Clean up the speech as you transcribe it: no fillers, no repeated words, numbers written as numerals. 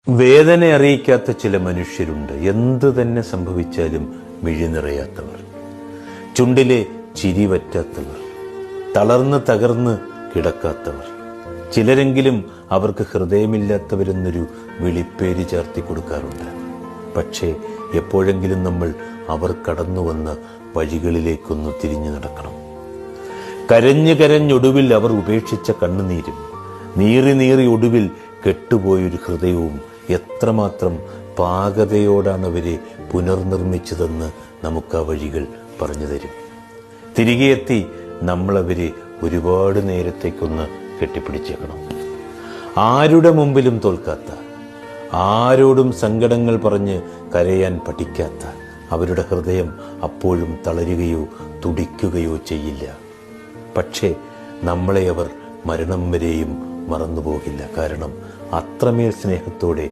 വേദന അറിയിക്കാത്ത ചില മനുഷ്യരുണ്ട്. എന്തു തന്നെ സംഭവിച്ചാലും മിഴി നിറയാത്തവർ, ചുണ്ടിലെ ചിരി വറ്റാത്തവർ, തളർന്ന് തകർന്ന് കിടക്കാത്തവർ. ചിലരെങ്കിലും അവർക്ക് ഹൃദയമില്ലാത്തവരെന്നൊരു വിളിപ്പേര് ചേർത്തി കൊടുക്കാറുണ്ട്. പക്ഷേ എപ്പോഴെങ്കിലും നമ്മൾ അവർ കടന്നു വന്ന വഴികളിലേക്കൊന്ന് തിരിഞ്ഞു നടക്കണം. കരഞ്ഞൊടുവിൽ അവർ ഉപേക്ഷിച്ച കണ്ണുനീരും, നീറി ഒടുവിൽ കെട്ടുപോയൊരു ഹൃദയവും എത്രമാത്രം പാകതയോടാണ് അവരെ പുനർനിർമ്മിച്ചതെന്ന് നമുക്ക് ആ വഴികൾ പറഞ്ഞു തരും. തിരികെ എത്തി നമ്മളവരെ ഒരുപാട് നേരത്തേക്കൊന്ന് കെട്ടിപ്പിടിച്ചേക്കണം. ആരുടെ മുമ്പിലും തോൽക്കാത്ത, ആരോടും സങ്കടങ്ങൾ പറഞ്ഞ് കരയാൻ പഠിക്കാത്ത അവരുടെ ഹൃദയം അപ്പോഴും തളരുകയോ തുടിക്കുകയോ ചെയ്യില്ല. പക്ഷേ നമ്മളെ അവർ മരണം വരെയും മറന്നുപോകില്ല. കാരണം അത്രമേൽ സ്നേഹത്തോടെ